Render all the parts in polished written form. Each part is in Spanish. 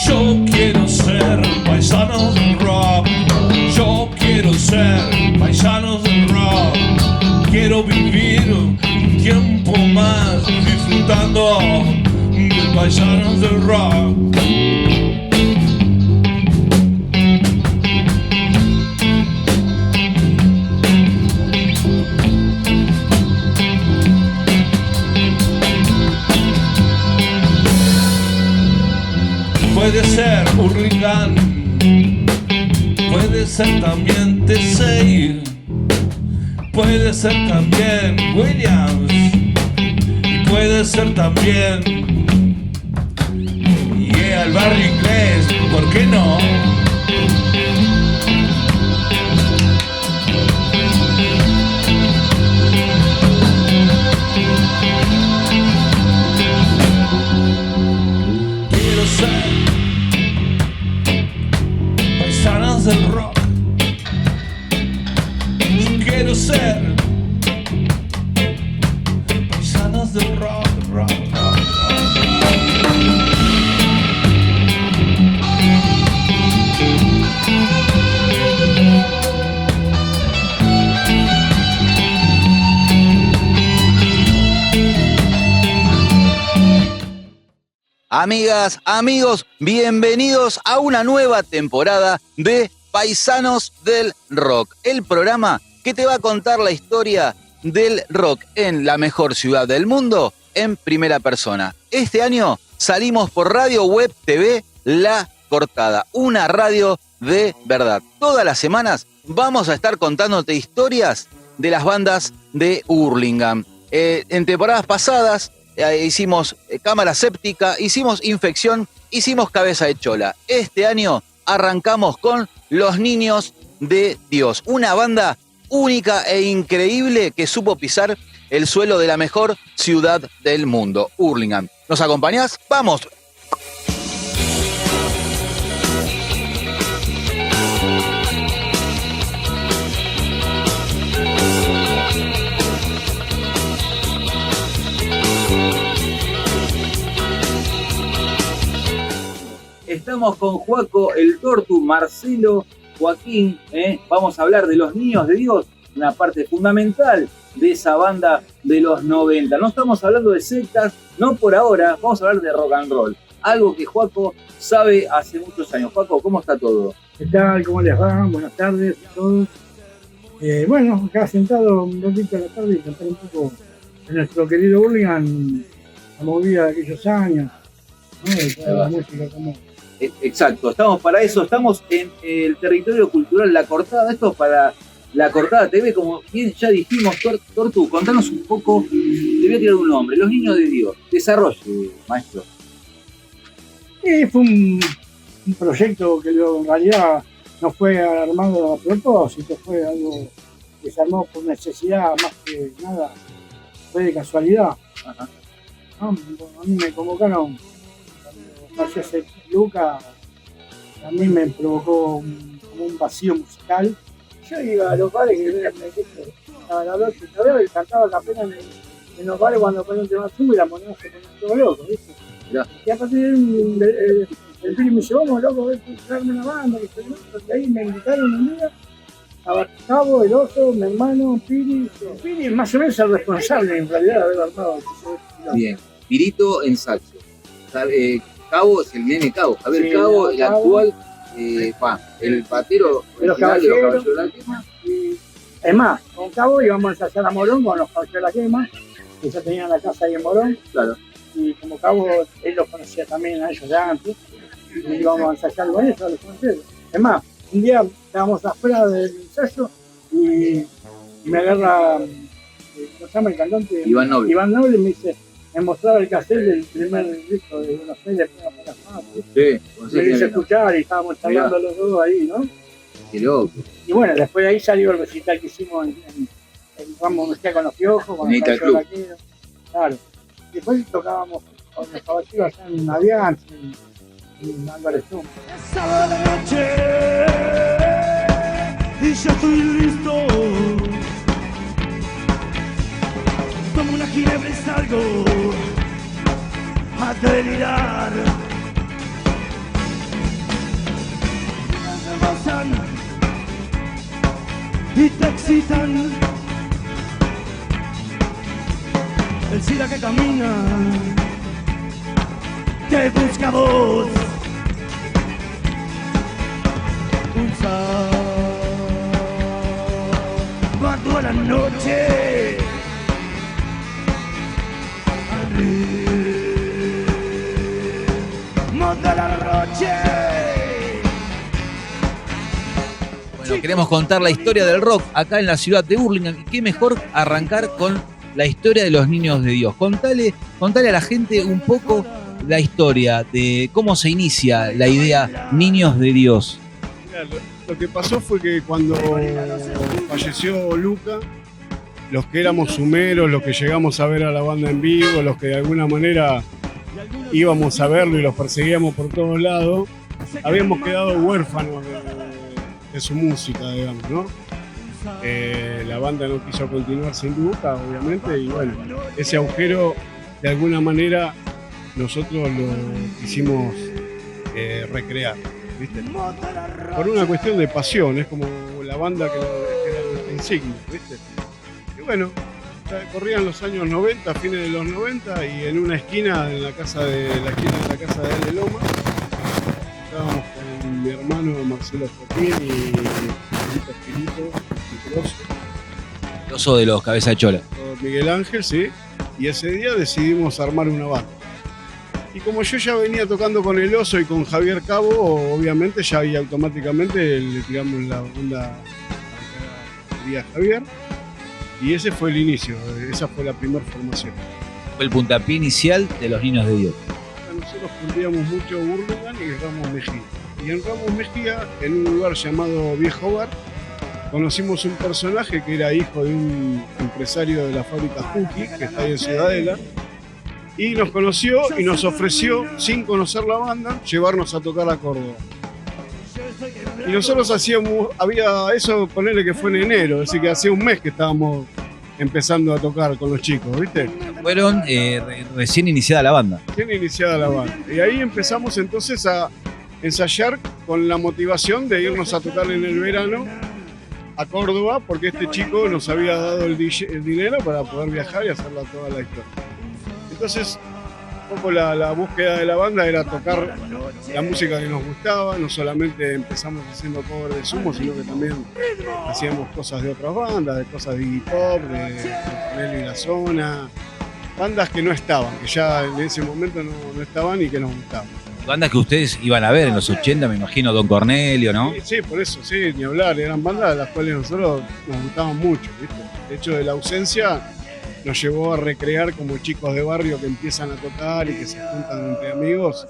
Yo quiero ser paisano del rock. Yo quiero ser paisano del rock. Quiero vivir un tiempo más disfrutando de paisanos del rock. Puede ser Hurlingham, puede ser también Tesey, puede ser también Williams y puede ser también el barrio inglés, ¿por qué no? Quiero ser paisanos del rock. Quiero ser paisanos del rock, rock, rock, rock. Amigas, amigos, bienvenidos a una nueva temporada de Paisanos del Rock, el programa que te va a contar la historia del rock en la mejor ciudad del mundo en primera persona. Este año salimos por Radio Web TV La Cortada, una radio de verdad. Todas las semanas vamos a estar contándote historias de las bandas de Hurlingham. En temporadas pasadas hicimos Cámara Séptica, hicimos Infección, hicimos Cabeza de Chola. Este año arrancamos con Los Niños de Dios, una banda única e increíble que supo pisar el suelo de la mejor ciudad del mundo, Hurlingham. ¿Nos acompañás? ¡Vamos! Estamos con Juaco, el Tortu, Marcelo, Joaquín, vamos a hablar de Los Niños de Dios, una parte fundamental de esa banda de los 90. No estamos hablando de sectas, no por ahora, vamos a hablar de rock and roll, algo que Juaco sabe hace muchos años. Juaco, ¿cómo está todo? ¿Qué tal? ¿Cómo les va? Buenas tardes a todos. Bueno, acá sentado un ratito a la tarde y cantar un poco de nuestro querido Hurlingham, la movida de aquellos años, ¿no? De toda la música como... Exacto, estamos para eso, estamos en el territorio cultural La Cortada, esto es para La Cortada TV, como bien ya dijimos. Tortu, contanos un poco, te voy a tirar un nombre, Los Niños de Dios, desarrolle, maestro. Fue un proyecto que en realidad no fue armado a propósito, fue algo que se armó por necesidad más que nada, fue de casualidad. Ajá. ¿No? A mí me convocaron, cuando ese Luca, a mí me provocó como un vacío musical. Yo iba a los bares que a la noche y cantaba la pena en los bares cuando ponían un tema chungo y la moneda se ponía todo loco, ¿viste? Ya. Y a partir de el Piri me dice, vamos loco, a traerme una banda, y ahí me invitaron un día a Cabo, el Oso, mi hermano, Piri. Piri es más o menos el responsable en realidad de haber armado. Bien, Pirito en saxo. Cabo es el nene Cabo. A ver, sí, Cabo, el Cabo, actual, el patero de los Caballeros de la Quema. Es más, con Cabo íbamos a ensayar a Morón con los Caballeros de la Quema, que ya tenían la casa ahí en Morón. Claro. Y como Cabo, él los conocía también a ellos ya antes, y íbamos a ensayar con ellos, los conocía. Es más, un día estábamos afuera del ensayo y me agarra, ¿cómo se llama el cantante? Iván Noble. Iván Noble, me dice, me mostraba el cassette del primer disco de Buenos Aires, sí, me hice escuchar y estábamos charlando los dos ahí, ¿no? Qué loco. Y bueno, después de ahí salió el recital que hicimos en Vamos Mezcla con los Piojos, con los Caballeros. Claro. Y después tocábamos con los Caballeros allá en Avianza, en Álvarez Zoom. Sábado de noche y ya estoy listo. Tomo una ginebra y salgo a delirar. y te excitan. El SIDA que camina te busca voz. Un sábado a la noche al ritmo de la noche. Bueno, queremos contar la historia del rock acá en la ciudad de Hurlingham. Y qué mejor arrancar con la historia de los Niños de Dios. Contale a la gente un poco la historia de cómo se inicia la idea Niños de Dios. Mirá, lo que pasó fue que cuando falleció Luca, los que éramos sumeros, los que llegamos a ver a la banda en vivo, los que de alguna manera íbamos a verlo y los perseguíamos por todos lados, habíamos quedado huérfanos de su música, digamos, ¿no? La banda no quiso continuar sin Luca, obviamente, y bueno, ese agujero de alguna manera nosotros lo quisimos recrear, ¿viste? Por una cuestión de pasión, es como la banda que era nuestra insignia, ¿viste? Y bueno, ya corrían los años 90, fines de los 90, y en una esquina, en la casa de la casa de Ale Loma, estábamos con mi hermano Marcelo Joaquín y Espirito, El oso de los cabeza de chola. Miguel Ángel, sí, y ese día decidimos armar una banda. Y como yo ya venía tocando con el oso y con Javier Cabo, obviamente ya ahí automáticamente le tiramos la onda a Javier, y ese fue el inicio, esa fue la primera formación. Fue el puntapié inicial de los Niños de Dios. Nosotros fundíamos mucho Hurlingham y Ramos Mejía. Y en Ramos Mejía, en un lugar llamado Viejo Bar, conocimos un personaje que era hijo de un empresario de la fábrica Juki, que está ahí en Ciudadela, y nos conoció y nos ofreció, sin conocer la banda, llevarnos a tocar a Córdoba. Y nosotros eso, ponele que fue en enero, es decir, que hacía un mes que estábamos empezando a tocar con los chicos, ¿viste? Fueron recién iniciada la banda. Recién iniciada la banda. Y ahí empezamos entonces a ensayar con la motivación de irnos a tocar en el verano a Córdoba, porque este chico nos había dado el dinero para poder viajar y hacerla toda la historia. Entonces, un poco la búsqueda de la banda era tocar la música que nos gustaba. No solamente empezamos haciendo cover de Sumo, sino que también hacíamos cosas de otras bandas, de cosas de Iggy Pop, de Nelly y la Zona, bandas que no estaban, que ya en ese momento no estaban y que nos gustaban. Bandas que ustedes iban a ver en los 80, me imagino, Don Cornelio, ¿no? Sí, por eso, sí, ni hablar. Eran bandas de las cuales nosotros nos gustaban mucho, ¿viste? De hecho, de la ausencia nos llevó a recrear como chicos de barrio que empiezan a tocar y que se juntan entre amigos.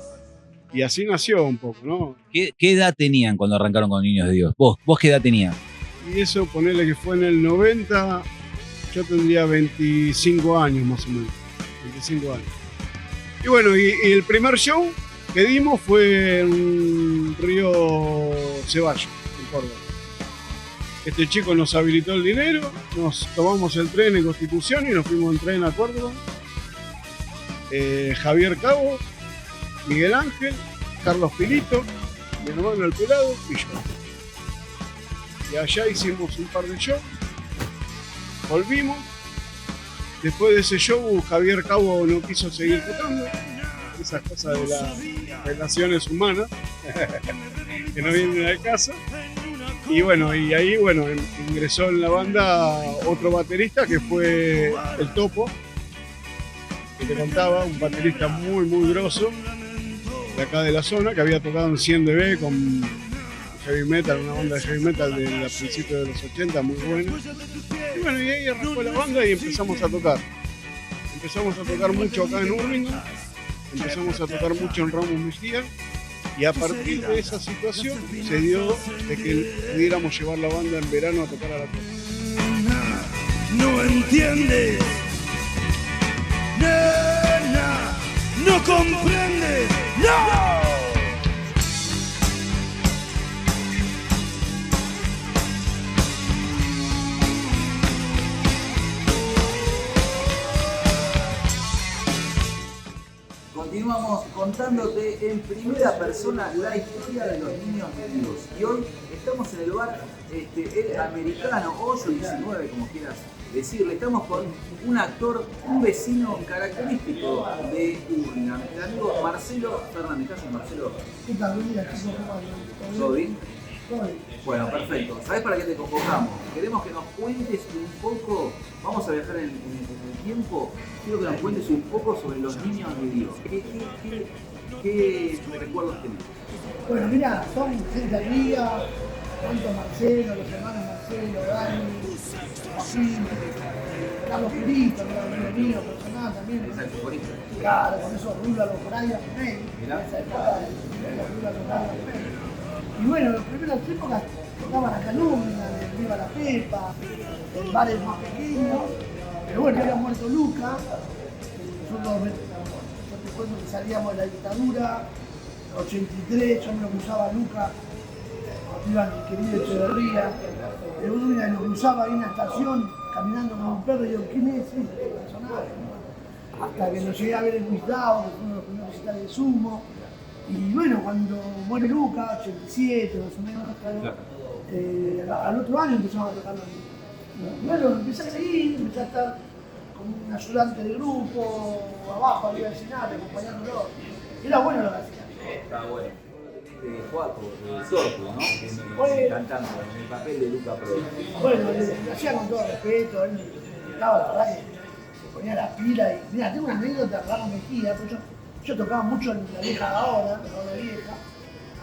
Y así nació un poco, ¿no? ¿Qué edad tenían cuando arrancaron con Niños de Dios? ¿Vos qué edad tenías? Y eso, ponele que fue en el 90, yo tendría 25 años más o menos. 25 años. Y bueno, y el primer show que dimos fue en Río Ceballos, en Córdoba. Este chico nos habilitó el dinero, nos tomamos el tren en Constitución y nos fuimos en tren a Córdoba. Javier Cabo, Miguel Ángel, Carlos Pilito, mi hermano El Pelado y yo. Y allá hicimos un par de shows, volvimos. Después de ese show, Javier Cabo no quiso seguir tocando. Esas cosas de las relaciones humanas que no vienen al caso. Y bueno, y ahí ingresó en la banda otro baterista que fue el Topo, que te contaba, un baterista muy grosso de acá de la zona, que había tocado en 100 dB con heavy metal, una banda de heavy metal de principios de los 80, muy buena. Y bueno, y ahí arrancó la banda y empezamos a tocar. Empezamos a tocar mucho acá en Hurlingham, empezamos a tocar mucho en Ramos Mejía, y a partir de esa situación se dio de que pudiéramos llevar la banda en verano a tocar a la costa. No entiendes, nena, no comprendes, no. Continuamos contando contándote en primera persona la historia de los niños heridos. Y hoy estamos en el bar El Americano, 819, como quieras decirle. Estamos con un actor, un vecino característico de Hurlingham, el amigo Marcelo Fernández. ¿Qué haces, Marcelo? ¿Qué tal? Buen día, chicos. ¿Todo bien? Todo bien. Bueno, perfecto. ¿Sabés para qué te convocamos? Queremos que nos cuentes un poco, vamos a viajar en el tiempo, quiero que nos cuentes un poco sobre los niños de Dios. ¿Qué recuerdos tenés? Bueno, mira, son gente amiga, tanto Marcelo, los hermanos Marcelo, Dani, Joaquín, Carlos Purito, que era un amigo mío, personal también. Exacto, por eso. Claro, con esos rúlaros por ahí a medio. Mirá. En esa época, los rúlaros por ahí a medio. Y bueno, en las primeras épocas tocaban acá en Hurlingham, en Viva la Pepa, en bares más pequeños. Pero bueno, había muerto Luca. Nosotros, yo te cuento que salíamos de la dictadura, 83, yo me lo cruzaba a Luca, iba mi querido Echeverría, de Hurlingham lo cruzaba ahí en la estación, caminando con un perro, y yo, ¿quién es ese personaje? Hasta que lo llegué a ver en Gustavo, que fue uno de los primeros recitales de Sumo. Y bueno, cuando muere Luca, 87 más o menos, al otro año empezamos a tocar. Y bueno, empecé a seguir, empecé a estar como un ayudante de grupo, abajo, arriba del escenario, acompañándolo. Era bueno lo que hacía. Está bueno. De Juaco, de Sordo, ¿no? Cantando en el papel de Luca Pro. Bueno, lo hacía con todo respeto, él me daba la verdad que se ponía la pila y. Mira, tengo una anécdota de Ramos Mejía, porque yo tocaba mucho en la vieja de ahora, la vieja.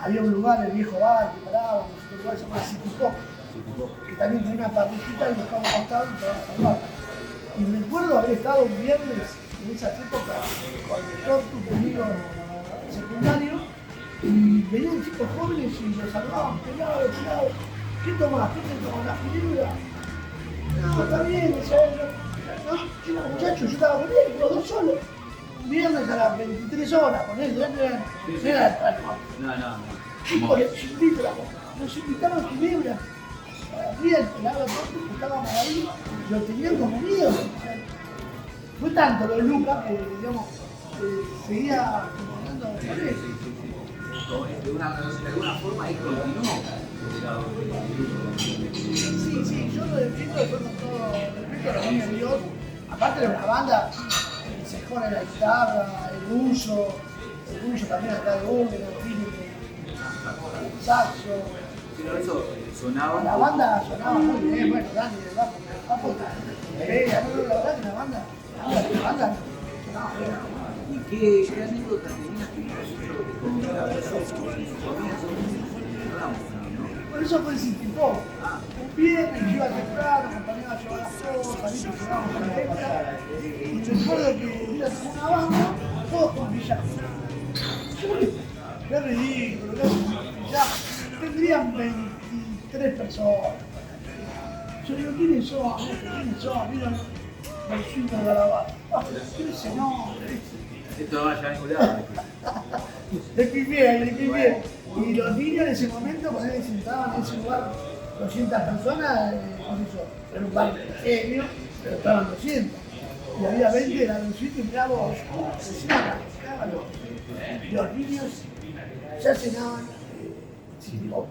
Había un lugar, el viejo bar, que parábamos, un lugar que se llama City Pop, que también tenía una parrillita y buscamos costado y tomábamos al bar. Y recuerdo haber estado un viernes en esas épocas con el Tortu conmigo en secundario, y venían chicos jóvenes y los saludaban, pelado, ¿qué tomás? ¿Qué te tomás? ¿La fibra? No, está bien, decía él. No, chicos, muchachos, yo estaba con él, los dos solos. Un viernes a las 23 horas, con él, no era No. chicos, nos invitaron a Ginebra. Bien, el agua Tortu, que estábamos ahí, lo tenían como miedo. O sea, fue tanto lo de Luca que, digamos, seguía comandando con él. De alguna forma ahí continuó. Sí, yo lo defiendo después con todo respeto a los niños de Dios. Aparte de una banda, el Cejón en la guitarra, el Bullo también acá de Hurlingham, el saxo. Pero eso sonaba. La banda sonaba muy bien, bueno, Dani del Papo, la verdad que la banda sonaba bien. ¿Y qué anécdota tenías que te contaba eso en sus comienzos? Por eso fue el City Pop. Un viernes yo iba temprano, acompañaba a llevar las cosas, ¿viste? Llegábamos a la venta. Y recuerdo que iba a una banda, todos con pijamas. Yo dije, qué ridículo, ya tendrían 23 personas. Yo digo, ¿quiénes son? ¿Quiénes son? Miran los 5 de Garabato. ¿Qué es ese nombre? Esto no vaya a ningún lado. Le pifié. Y los niños en ese momento, cuando se sentaban en ese lugar 200 personas, era un bar pequeño, pero estaban 200. Y había 20 galoncitos y mirá vos, los niños ya cenaban sin pop.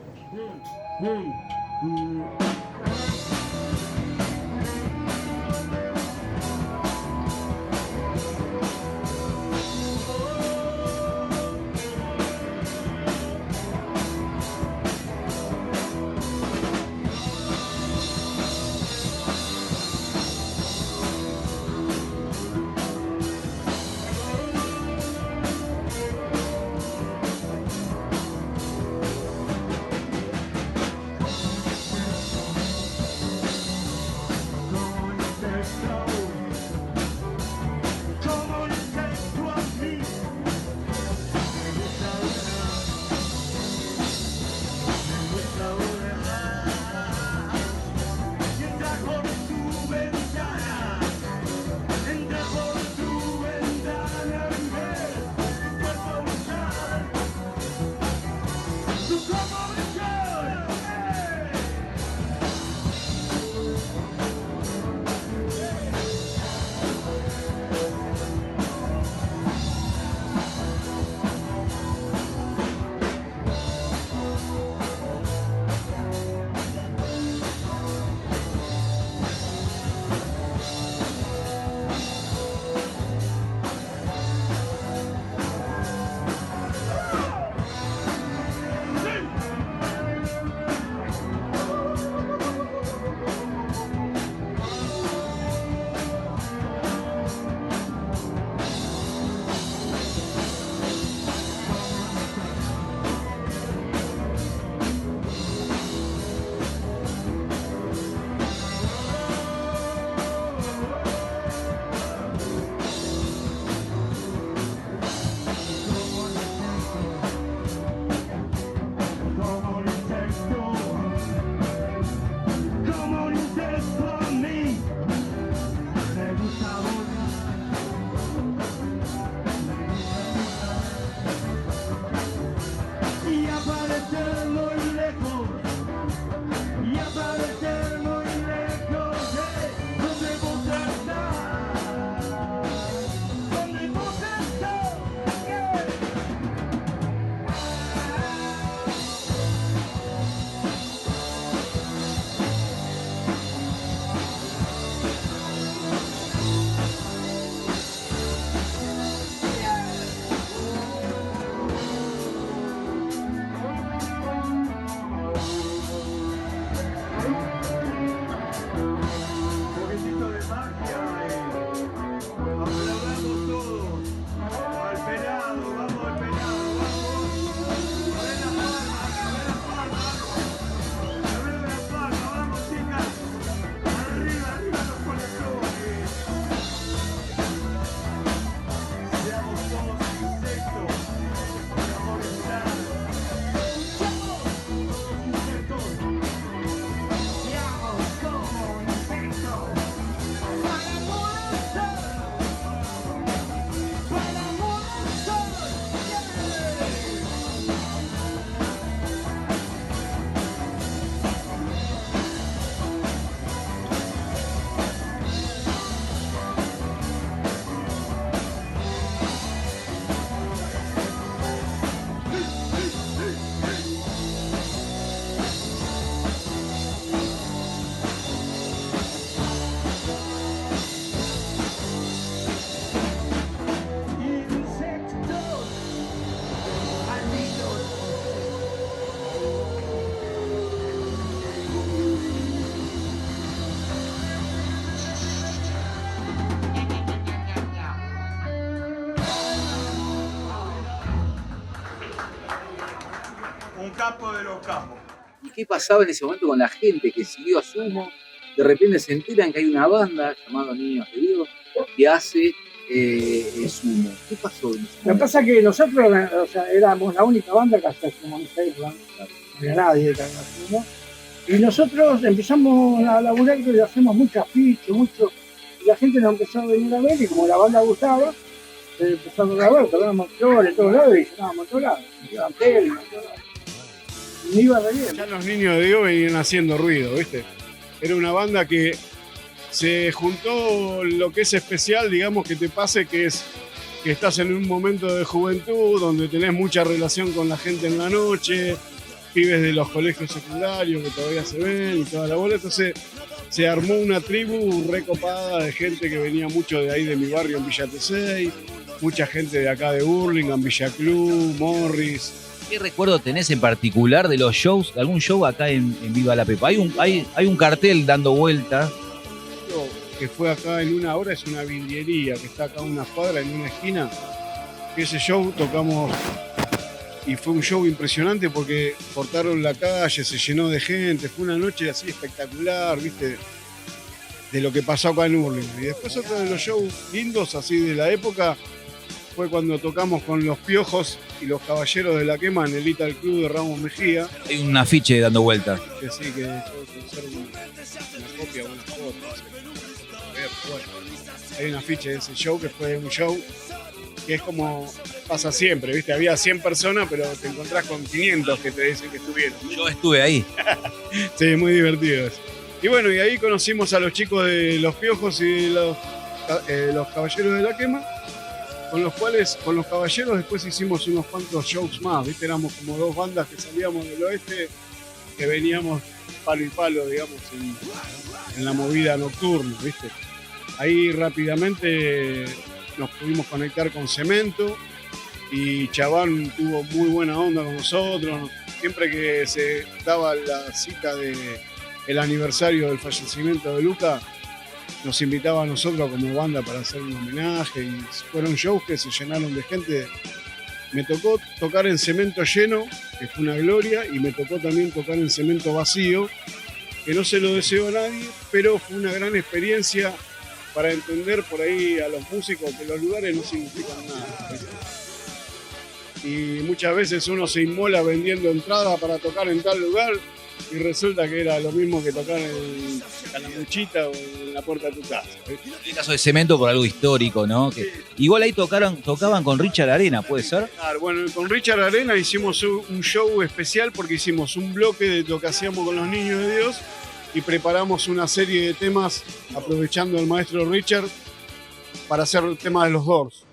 un capo de los capos. ¿Y qué pasaba en ese momento con la gente que siguió a Sumo? De repente se enteran que hay una banda llamada Niños de Dios que hace Sumo. ¿Qué pasó en ese Lo que momento? pasa es que nosotros, o sea, éramos la única banda que hacía Sumo en Facebook, no había nadie que haga Sumo. Y nosotros empezamos a laburar que le hacemos mucho afiche, mucho. Y la gente nos empezó a venir a ver y como la banda gustaba, empezamos a grabar, tocábamos flores en todos lados y llenábamos todos lados. Llevaban tele, en todos lados. Y me iba re bien. Ya los Niños de Dios venían haciendo ruido, ¿viste? Era una banda que se juntó lo que es especial, digamos, que te pase, que es que estás en un momento de juventud donde tenés mucha relación con la gente en la noche, pibes de los colegios secundarios que todavía se ven y toda la bola. Entonces se armó una tribu recopada de gente que venía mucho de ahí de mi barrio en Villa Tesey, mucha gente de acá de Burlingame, Villa Club, Morris. ¿Qué recuerdo tenés en particular de los shows? ¿Algún show acá en Viva la Pepa? Hay un cartel dando vueltas. Que fue acá en una hora, es una vidriería que está acá a una cuadra en una esquina. Ese show tocamos y fue un show impresionante porque cortaron la calle, se llenó de gente, fue una noche así espectacular, ¿viste? De lo que pasó acá en Burlingame. Y después otro de los shows lindos así de la época fue cuando tocamos con Los Piojos y Los Caballeros de la Quema en el Little Club de Ramos Mejía. Hay un afiche dando vueltas. Que sí, que yo conservo una copia, una foto, no sé. Bueno, hay un afiche de ese show que fue un show que es como pasa siempre, ¿viste? Había 100 personas, pero te encontrás con 500 que te dicen que estuvieron. Yo estuve ahí. Sí, muy divertido eso. Y bueno, y ahí conocimos a los chicos de Los Piojos y de los Caballeros de la Quema, con los cuales, con los Caballeros después hicimos unos cuantos shows más, ¿viste? Éramos como dos bandas que salíamos del oeste, que veníamos palo y palo, digamos, en la movida nocturna, ¿viste? Ahí rápidamente nos pudimos conectar con Cemento y Chaván tuvo muy buena onda con nosotros. Siempre que se daba la cita del aniversario del fallecimiento de Luca, nos invitaba a nosotros como banda para hacer un homenaje y fueron shows que se llenaron de gente. Me tocó tocar en Cemento lleno, que fue una gloria, y me tocó también tocar en Cemento vacío, que no se lo deseo a nadie, pero fue una gran experiencia para entender por ahí a los músicos que los lugares no significan nada. Y muchas veces uno se inmola vendiendo entradas para tocar en tal lugar y resulta que era lo mismo que tocar en Calamuchita o en la puerta de tu casa. En el caso de Cemento por algo histórico, ¿no? Que igual ahí tocaban con Richard Arena, ¿puede ser? Claro, bueno, con Richard Arena hicimos un show especial porque hicimos un bloque de lo que hacíamos con los Niños de Dios y preparamos una serie de temas aprovechando al maestro Richard para hacer el tema de los Doors.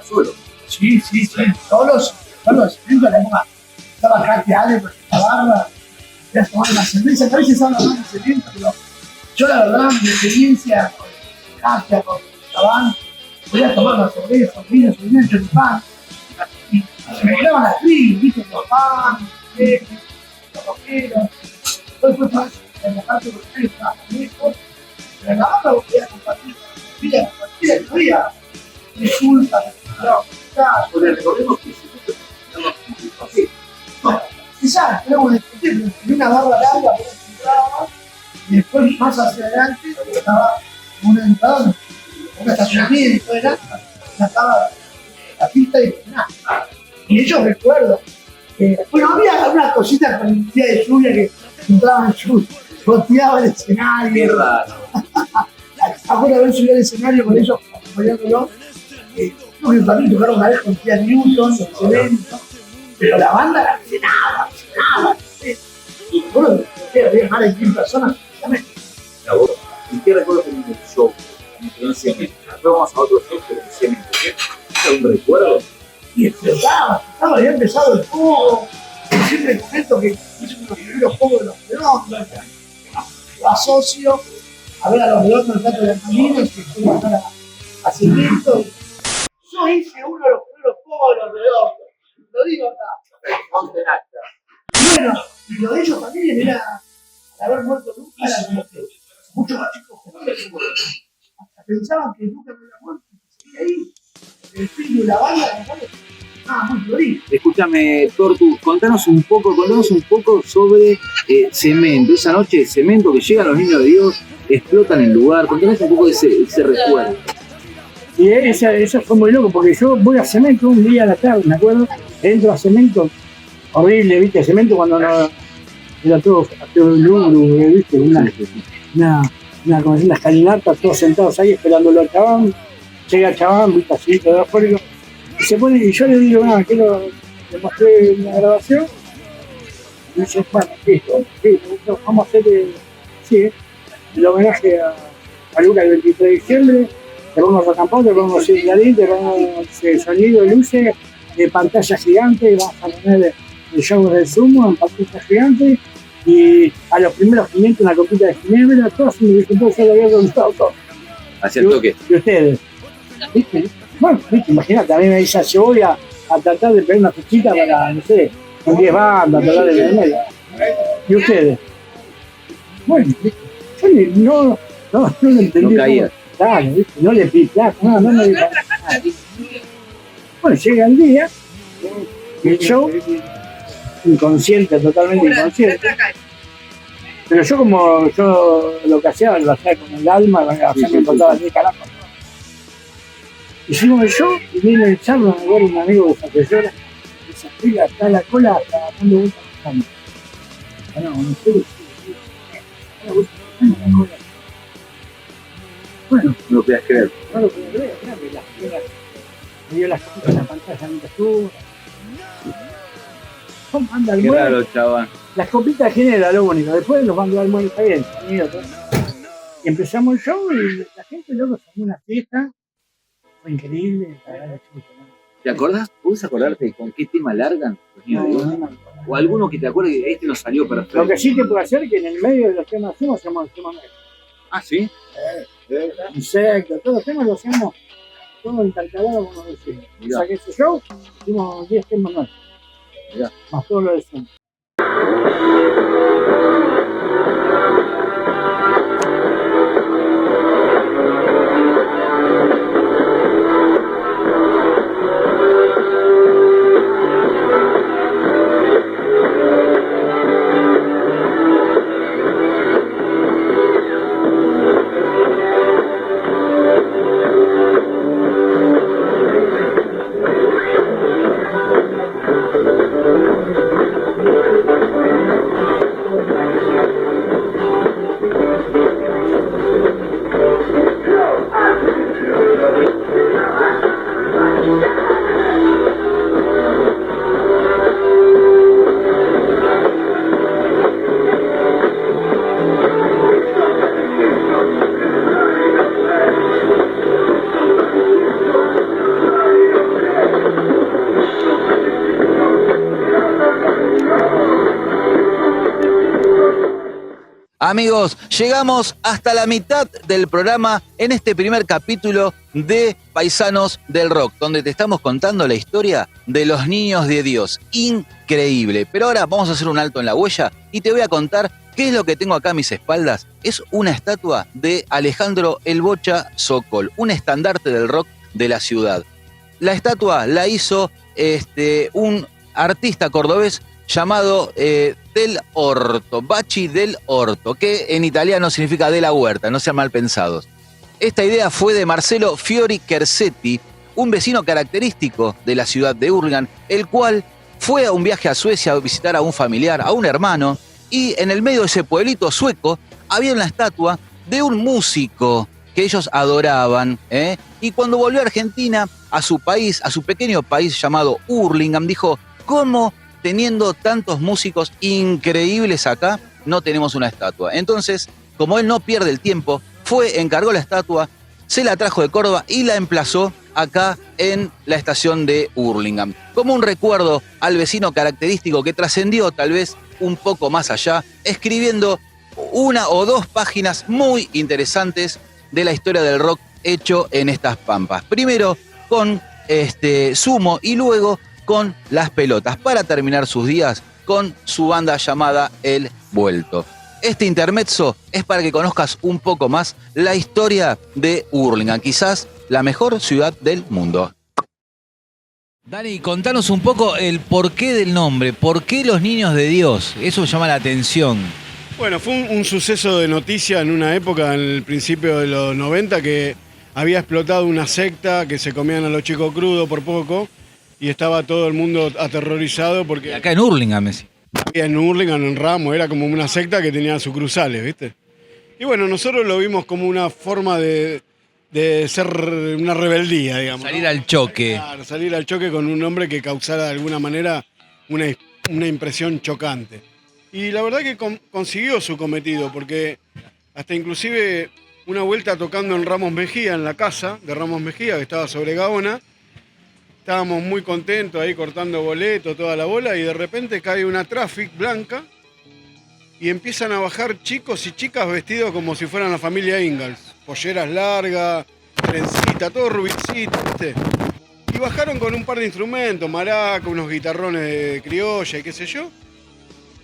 Solo. Sí. Todos los eventos la época estaba Katy Ale por la barra, ya tomar una cerveza, a veces hablan más de ese evento, pero yo la verdad, mi experiencia con Katia, con Chabán, podía tomar una cerveza, un vino, un choripán, y se me quedaban las tribus, viste, los pan, los rockeros, todo fue fácil, en la parte por ahí estaba lejos, pero en la banda vos podías compartir el día, disculpa, Recordemos que quizás tenemos una barra larga por ese entraba, y después más hacia adelante estaba una entrada, un estacionamiento, ya estaba la pista y nada. Y yo recuerdo que, bueno, había una cosita con el día de lluvia que entraban lluvia, goteaba el escenario. Afuera de haber subido al escenario con ellos acompañándolo. Creo que también tocaron una vez con Tía Newton, excelente, pero la banda la llenaba. Y bueno, había más de 100 personas, exactamente. ¿Y qué recuerdo tenés del show? En Cemento. Después vamos a otro show, pero en Cemento. ¿Tienes un recuerdo? Y explotaba, había empezado el fuego. Siempre comento que hice uno de los primeros juegos de los redondos. Lo asocio a ver a los redondos del Teatro de las Malinas, que fue a Cemento. Yo hice uno de los primeros juegos de los redondos. Lo digo acá. Bueno, y lo de ellos también era, al haber muerto Luca, era como que muchos más chicos hasta pensaban que Luca no había muerto, y seguía ahí. El espíritu de la banda, muy florido. Escúchame, Tortu, contanos un poco sobre Cemento. Esa noche de Cemento que llegan los niños de Dios, explotan el lugar. Contanos un poco de ese recuerdo. Y eso fue muy loco, porque yo voy a Cemento un día a la tarde, me acuerdo, entro a Cemento, horrible, viste, Cemento cuando no era todo lúgubre, viste, una escalinata, todos sentados ahí esperándolo al chabán, llega el chabán, viste, así, todo afórico, y se pone, y yo le digo, le mostré una grabación, y dice, bueno, listo, vamos a hacer el homenaje a Luca el 23 de diciembre, te pongo rock and pop, te pongo Clarín, te pongo sonido, luces, pantalla gigante, vas a poner el show del Sumo en pantalla gigante, y a los primeros 500 una copita de ginebra, todos me dicen, todo se lo había preguntado todo. Hacia el toque. ¿Y ustedes? ¿Viste? Bueno, viste, imagínate, a mí me dice, yo voy a tratar de pegar una fichita para, no sé, con 10 bandas, tratar de medio. ¿Y ustedes? Bueno, yo no lo entendí. No caía. Claro, ¿viste? No le pido plata, no me digo nada. Bueno, llega el día, y el show, inconsciente, totalmente inconsciente. Pero yo lo que hacía, lo hacía con el alma, me importaba ni carajo. Hicimos el show y vino el charlo a ver un amigo de Santa Llora, esa fila está en la cola hasta dando vueltas buscando. No sé, bueno, No lo podías creer. no lo puedo creer, me dio las cosas en la pantalla mientras estuvo. ¿Cómo anda el Qué mueble? raro, chaval. Las copitas genera lo único, después los mandó al mueble, está bien, sonido, todo. Y empezamos el show y la gente luego se una fiesta, fue increíble, la verdad, ¿Te acordás? ¿Puedes acordarte con qué tema largan los niños de Dios? O alguno que te acuerdes que este nos salió perfecto. Lo que sí te puedo hacer es que en el medio de los temas hacemos el tema nuevo. Ah, ¿sí? Insectos, todos los temas lo hacemos todo intercalado con los vecinos. O sea que ese show hicimos 10 temas nuevos. Mirá. Más todo lo decimos. Amigos, llegamos hasta la mitad del programa en este primer capítulo de Paisanos del Rock, donde te estamos contando la historia de los niños de Dios. Increíble. Pero ahora vamos a hacer un alto en la huella y te voy a contar qué es lo que tengo acá a mis espaldas. Es una estatua de Alejandro El Bocha Sokol, un estandarte del rock de la ciudad. La estatua la hizo un artista cordobés llamado Del Orto, Bachi Del Orto, que en italiano significa de la huerta, no sean mal pensados. Esta idea fue de Marcelo Fiori Chersetti, un vecino característico de la ciudad de Hurlingham, el cual fue a un viaje a Suecia a visitar a un familiar, a un hermano, y en el medio de ese pueblito sueco había una estatua de un músico que ellos adoraban, y cuando volvió a Argentina, a su país, a su pequeño país llamado Hurlingham, dijo, ¿cómo teniendo tantos músicos increíbles acá, no tenemos una estatua? Entonces, como él no pierde el tiempo, encargó la estatua, se la trajo de Córdoba y la emplazó acá en la estación de Hurlingham. Como un recuerdo al vecino característico que trascendió tal vez un poco más allá, escribiendo una o dos páginas muy interesantes de la historia del rock hecho en estas pampas. Primero con Sumo y luego con Las Pelotas, para terminar sus días con su banda llamada El Vuelto. Este intermezzo es para que conozcas un poco más la historia de Hurlingham, quizás la mejor ciudad del mundo. Dani, contanos un poco el porqué del nombre, ¿por qué los niños de Dios? Eso llama la atención. Bueno, fue un suceso de noticia en una época, en el principio de los 90, que había explotado una secta que se comían a los chicos crudos por poco. Y estaba todo el mundo aterrorizado porque... Acá en Hurlingham, Messi. En Hurlingham, en Ramos, era como una secta que tenía sucursales, ¿viste? Y bueno, nosotros lo vimos como una forma de ser una rebeldía, digamos. Salir, ¿no? al choque. Claro, salir al choque con un hombre que causara de alguna manera una impresión chocante. Y la verdad que consiguió su cometido, porque hasta inclusive una vuelta tocando en Ramos Mejía, en la casa de Ramos Mejía, que estaba sobre Gaona, estábamos muy contentos ahí cortando boletos, toda la bola, y de repente cae una traffic blanca y empiezan a bajar chicos y chicas vestidos como si fueran la familia Ingalls. Polleras largas, trencita, todo rubicito, ¿viste? Y bajaron con un par de instrumentos, maraca, unos guitarrones de criolla y qué sé yo.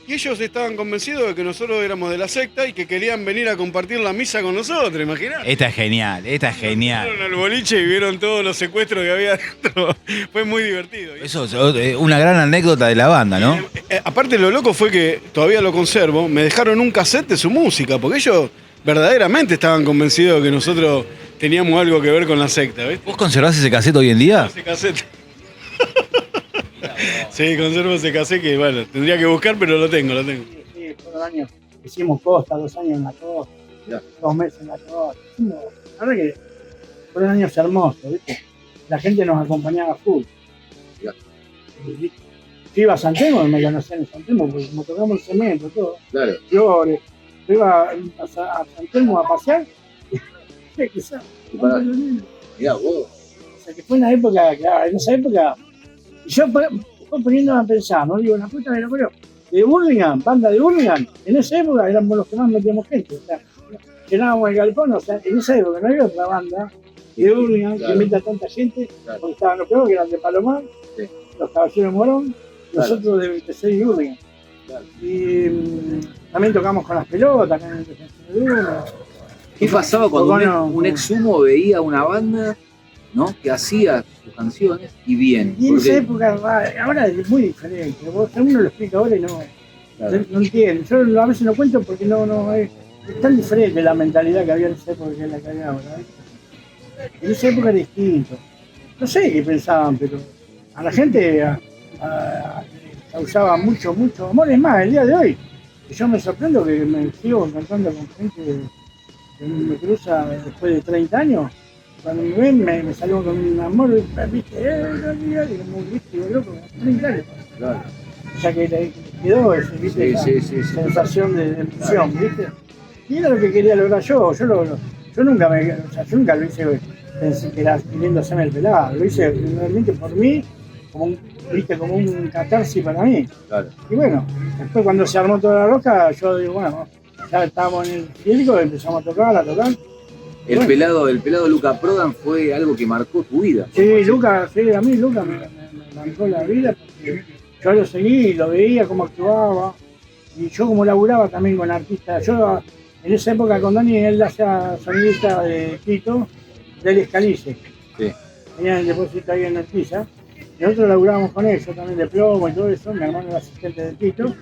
Y ellos estaban convencidos de que nosotros éramos de la secta y que querían venir a compartir la misa con nosotros, imaginate. Esta es genial, esta es genial. Fueron al boliche y vieron todos los secuestros que había dentro. Fue muy divertido. Eso es una gran anécdota de la banda, ¿no? Aparte lo loco fue que, todavía lo conservo, me dejaron un cassette de su música, porque ellos verdaderamente estaban convencidos de que nosotros teníamos algo que ver con la secta, ¿ves? ¿Vos conservás ese cassette hoy en día? Ese cassette. Sí, conservo ese cassette que, bueno, tendría que buscar, pero lo tengo. Sí, fueron años. Hicimos costa, 2 años en la costa, 2 meses en la costa. La verdad que fueron años hermosos, ¿viste? La gente nos acompañaba full. Yo iba a San Telmo, me conocían en San Telmo, porque como tocamos el cemento, todo. Claro. Yo iba a San Telmo a pasear. Mirá vos. O sea, que fue una época, claro, en esa época, yo poniéndome a pensar, no digo, la puta me lo creo, de Hurlingham, banda de Hurlingham, en esa época éramos los que más metíamos gente, o sea, llenábamos el galpón, o sea, en esa época no había otra banda de Hurlingham que meta tanta gente, porque estaban los peores que eran de Palomar, los Caballeros Morón, nosotros de 26 y Hurlingham. Y también tocamos con Las Pelotas, acá en el Defensor de Uno. ¿Qué pasaba cuando Bueno, un ex sumo veía una banda, ¿no?, que hacía sus canciones y bien? Y en Porque- esa época, ahora es muy diferente. Uno lo explica ahora y no entiende. Yo a veces lo cuento porque no es tan diferente la mentalidad que había en esa época que la que hay ahora. En esa época era distinto. No sé qué pensaban, pero a la gente causaba mucho amor. Es más, el día de hoy, que yo me sorprendo que me sigo encontrando con gente que me cruza después de 30 años. Cuando me ven, me saludan con un amor, ¿viste? Y como viste, loco, 30 años. Claro. O sea que le quedó ese, ¿viste? Sí. Esa sensación de emoción, ¿viste? Y era lo que quería lograr yo. Yo nunca lo hice pensé que era queriendo hacerme el pelado. Lo hice realmente por mí, como un catarsis para mí. Claro. Y bueno, después cuando se armó toda la roca, yo digo, bueno, Ya estábamos en el circo, empezamos a tocar. El Bueno. pelado Luca Prodan fue algo que marcó tu vida. Sí, Lucas, sí, a mí Lucas me marcó la vida porque yo lo seguí y lo veía cómo actuaba. Y yo como laburaba también con artistas. Yo en esa época con Dani, él hacía sonidista de Quito, del Escalice. Sí. Tenía el depósito ahí en Urquiza. Y nosotros laburábamos con él, yo también de plomo y todo eso, mi hermano era asistente de Quito.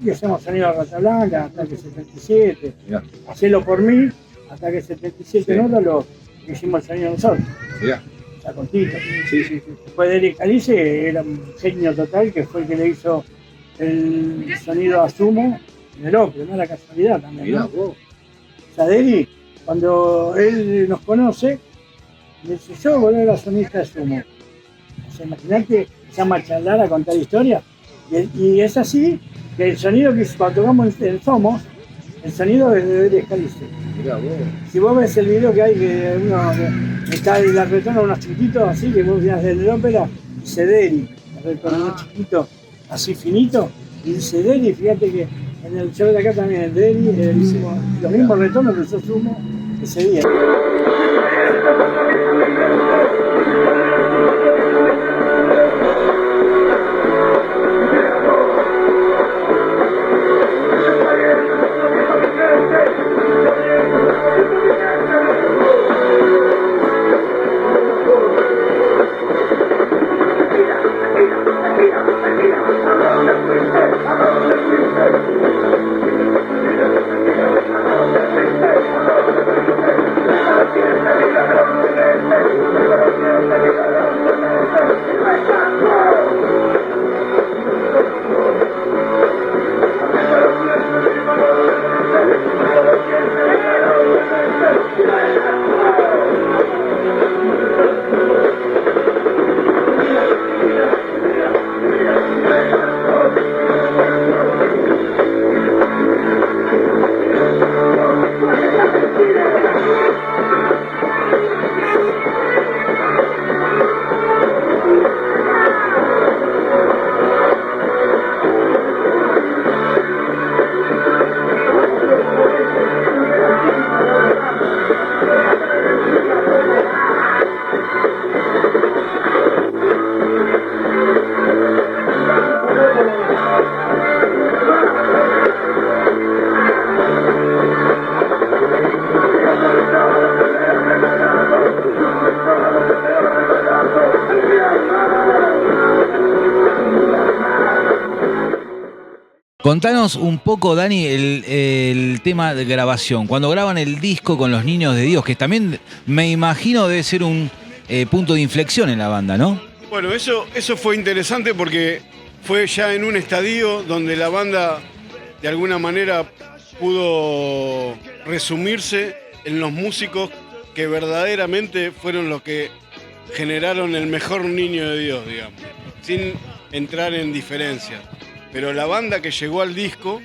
Y hacemos sonido de Rata Blanca, Ataque 77. Mirá. Hacelo por mí, Ataque 77 Sí. notas, lo hicimos el sonido nosotros. Mirá. O sea, con Tito. Sí. Después de Eric Calice era un genio total que fue el que le hizo el sonido a Sumo en el Opio, no era casualidad también. Mirá ¿no? vos. O sea, Deli, cuando él nos conoce, me dice, yo boludo era sonista de Sumo. O sea, imaginate, empezamos a charlar, a contar historias. Y es así que el sonido que cuando tocamos en Somos, el sonido es de Eric Calice. Mirá vos. Si vos ves el video que hay, que uno está en la retona, unos chiquitos así, que vos veas desde la ópera, dice Deli, la retona, unos chiquitos así finitos, y dice Deli, fíjate que en el show de acá también el Deli, los mismos retornos que yo sumo ese día. Contanos un poco, Dani, el tema de grabación. Cuando graban el disco con los Niños de Dios, que también me imagino debe ser un punto de inflexión en la banda, ¿no? Bueno, eso fue interesante porque fue ya en un estadio donde la banda de alguna manera pudo resumirse en los músicos que verdaderamente fueron los que generaron el mejor Niño de Dios, digamos, sin entrar en diferencias. Pero la banda que llegó al disco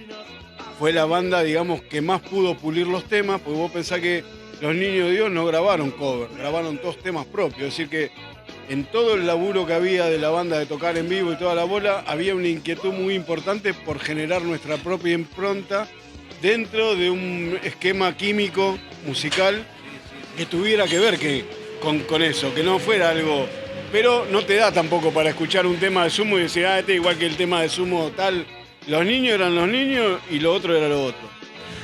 fue la banda, digamos, que más pudo pulir los temas, porque vos pensás que los Niños de Dios no grabaron cover, grabaron todos temas propios. Es decir que en todo el laburo que había de la banda de tocar en vivo y toda la bola, había una inquietud muy importante por generar nuestra propia impronta dentro de un esquema químico, musical, que tuviera que ver con eso, que no fuera algo... Pero no te da tampoco para escuchar un tema de Sumo y decir, este es igual que el tema de Sumo tal. Los niños eran los niños y lo otro era lo otro.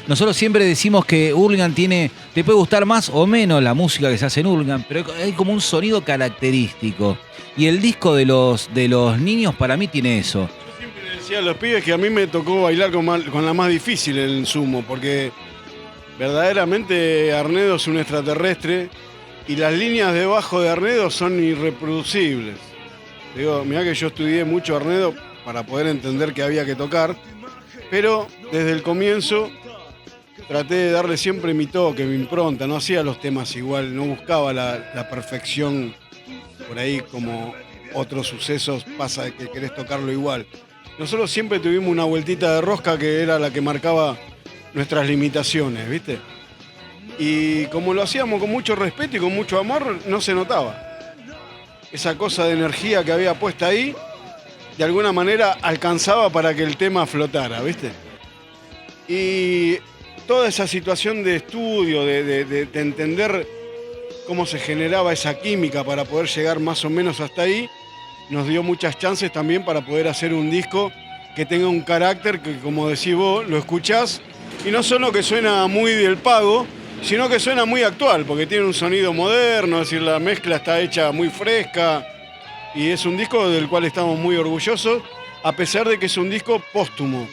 Nosotros siempre decimos que Hurlingham te puede gustar más o menos la música que se hace en Hurlingham, pero hay como un sonido característico. Y el disco de los niños para mí tiene eso. Yo siempre le decía a los pibes que a mí me tocó bailar con la más difícil en Sumo, porque verdaderamente Arnedo es un extraterrestre. Y las líneas debajo de Arnedo son irreproducibles. Digo, mirá que yo estudié mucho Arnedo para poder entender que había que tocar, pero desde el comienzo traté de darle siempre mi toque, mi impronta, no hacía los temas igual, no buscaba la perfección por ahí como otros sucesos pasa que querés tocarlo igual. Nosotros siempre tuvimos una vueltita de rosca que era la que marcaba nuestras limitaciones, ¿viste? Y como lo hacíamos con mucho respeto y con mucho amor, no se notaba. Esa cosa de energía que había puesta ahí, de alguna manera alcanzaba para que el tema flotara, ¿viste? Y toda esa situación de estudio, de entender cómo se generaba esa química para poder llegar más o menos hasta ahí, nos dio muchas chances también para poder hacer un disco que tenga un carácter que, como decís vos, lo escuchás y no solo que suena muy del pago, sino que suena muy actual, porque tiene un sonido moderno, es decir, la mezcla está hecha muy fresca y es un disco del cual estamos muy orgullosos, a pesar de que es un disco póstumo,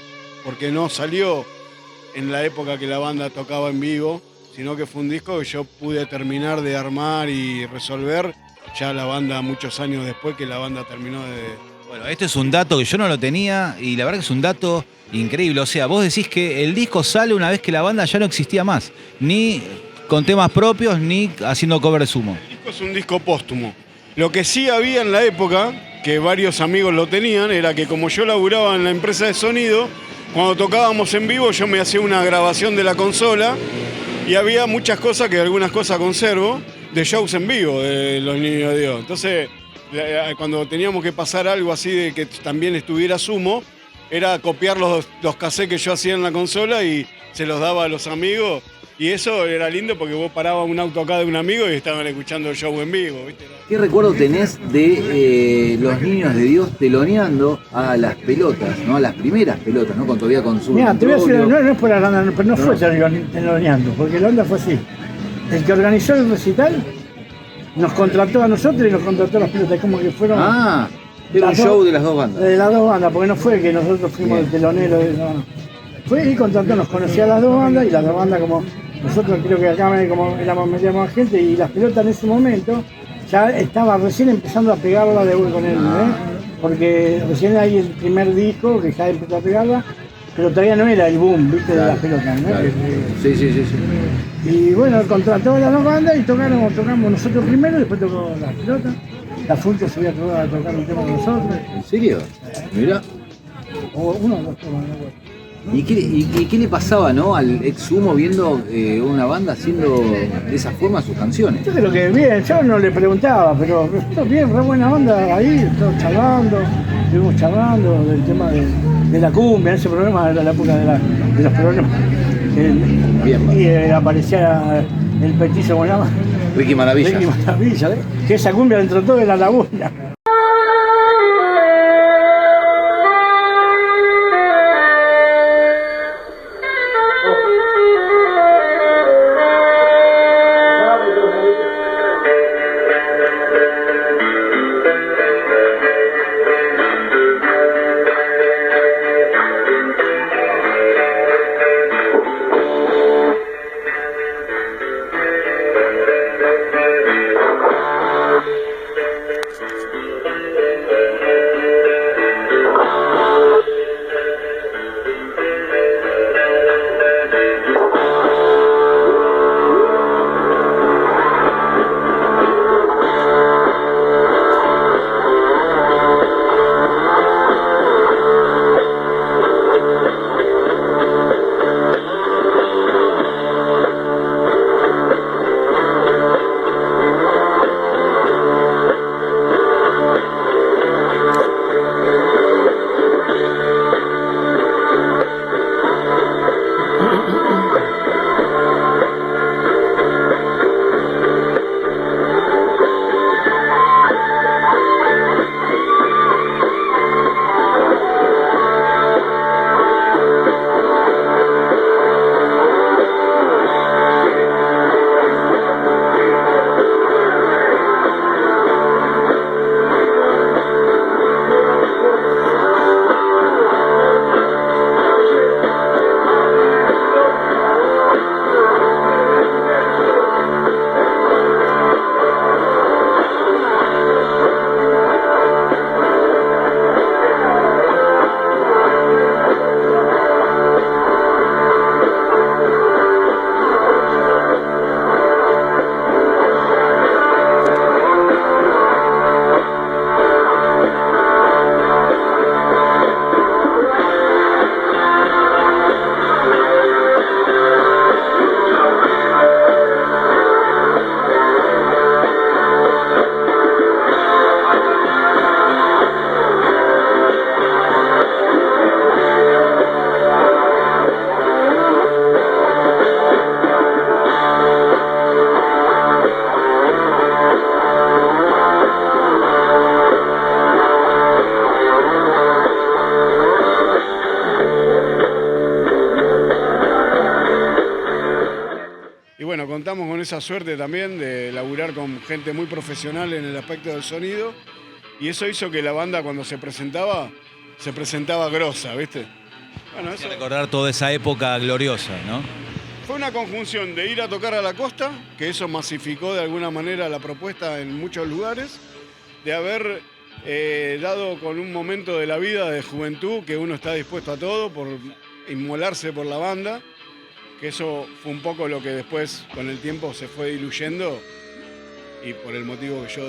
porque no salió en la época que la banda tocaba en vivo, sino que fue un disco que yo pude terminar de armar y resolver ya la banda muchos años después que la banda terminó de... Bueno, este es un dato que yo no lo tenía y la verdad que es un dato increíble. O sea, vos decís que el disco sale una vez que la banda ya no existía más, ni con temas propios ni haciendo cover de Sumo. El disco es un disco póstumo. Lo que sí había en la época, que varios amigos lo tenían, era que como yo laburaba en la empresa de sonido, cuando tocábamos en vivo yo me hacía una grabación de la consola y había muchas cosas, que algunas cosas conservo, de shows en vivo de los Niños de Dios. Entonces, cuando teníamos que pasar algo así de que también estuviera Sumo, era copiar los cassettes que yo hacía en la consola y se los daba a los amigos. Y eso era lindo porque vos parabas un auto acá de un amigo y estaban escuchando el show en vivo, ¿viste? ¿Qué recuerdo tenés de los Niños de Dios teloneando a las pelotas, ¿no? A las primeras pelotas, ¿no? Todavía con su... Mira, te voy a decir, no es por la rana, pero no fue teloneando, porque la onda fue así. El que organizó el recital nos contrató a nosotros y nos contrató a las pelotas, como que fueron... Ah, era un show de las dos bandas. De las dos bandas, porque no fue que nosotros fuimos el telonero, no. Fue y contrató, nos conocía a las dos bandas y las dos bandas como... Nosotros creo que acá como metíamos más gente y las pelotas en ese momento ya estaba recién empezando a pegarla de con él, porque recién hay el primer disco que ya empezó a pegarla, pero todavía no era el boom, ¿viste? Claro, de las pelotas, ¿no? Claro. Sí. Y bueno, contrató a las dos bandas y tocamos nosotros primero, después tocó las pelotas. La Fulco se había a tocar un tema con nosotros. ¿En serio? Mira. O uno o dos temas, no recuerdo. ¿Y qué le pasaba, no, al ex Sumo viendo una banda haciendo de esa forma sus canciones? Yo creo que bien, yo no le preguntaba, pero estuvo bien, re buena onda ahí, todos estuvimos charlando del tema de la cumbia, ese problema era la época de los problemas. Bien, y aparecía el petizo, ¿cómo se llama? Ricky Maravilla. Ricky Maravilla, que esa cumbia dentro de todo de la laguna. contamos con esa suerte también de laburar con gente muy profesional en el aspecto del sonido. Y eso hizo que la banda cuando se presentaba grosa, ¿viste? Bueno, Hay que recordar toda esa época gloriosa, ¿no? fue una conjunción de ir a tocar a la costa, que eso masificó de alguna manera la propuesta en muchos lugares, de haber dado con un momento de la vida de juventud que uno está dispuesto a todo por inmolarse por la banda, que eso fue un poco lo que después con el tiempo se fue diluyendo y por el motivo que yo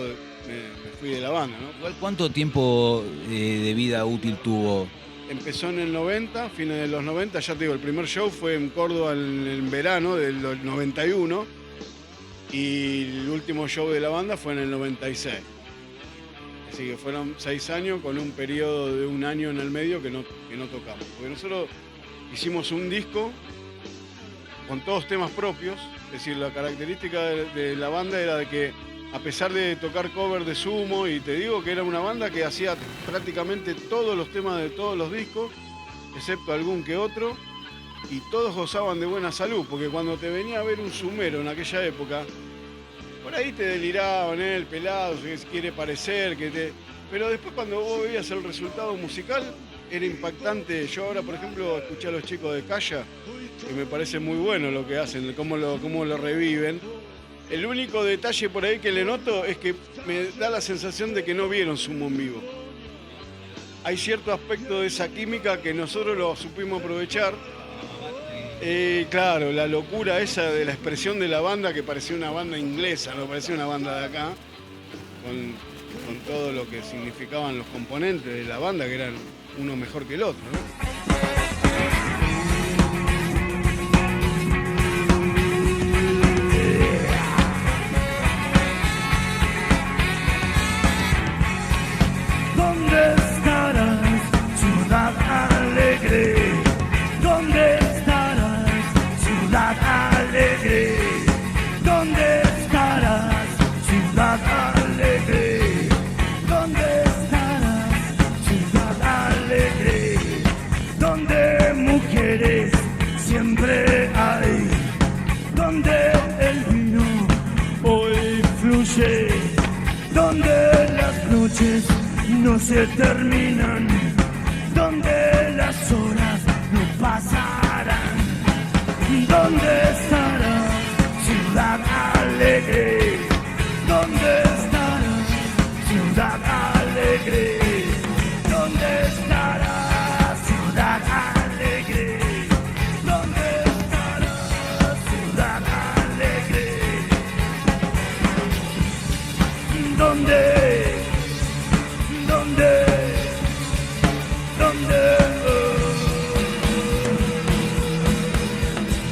me fui de la banda, ¿no? Igual, ¿cuánto tiempo de vida útil tuvo? Empezó en el 90, fines de los 90, ya te digo, el primer show fue en Córdoba en verano del 91 y el último show de la banda fue en el 96. Así que fueron 6 años con un periodo de 1 año en el medio que no tocamos. Porque nosotros hicimos un disco con todos temas propios, es decir, la característica de la banda era de que a pesar de tocar cover de Sumo, y te digo que era una banda que hacía prácticamente todos los temas de todos los discos, excepto algún que otro, y todos gozaban de buena salud, porque cuando te venía a ver un sumero en aquella época, por ahí te deliraban, el pelado, que quiere parecer, pero después cuando vos veías el resultado musical, era impactante. Yo ahora, por ejemplo, escuché a los chicos de Calla, que me parece muy bueno lo que hacen, cómo lo reviven. El único detalle por ahí que le noto es que me da la sensación de que no vieron Sumo en vivo. Hay cierto aspecto de esa química que nosotros lo supimos aprovechar. Claro, la locura esa de la expresión de la banda, que parecía una banda inglesa, no parecía una banda de acá, con todo lo que significaban los componentes de la banda, que eran uno mejor que el otro, ¿no? ¿Dónde estarás, ciudad alegre? ¿Dónde estarás, ciudad alegre? ¿Dónde estarás, ciudad alegre? ¿Dónde estarás, ciudad alegre? Donde mujeres siempre hay, donde el vino hoy fluye, donde las noches no se terminan, donde las horas no pasarán. ¿Dónde estarás, ciudad alegre? ¿Dónde estarás, ciudad alegre? ¿Dónde estarás, ciudad alegre? ¿Dónde estarás, ciudad alegre? ¿Dónde?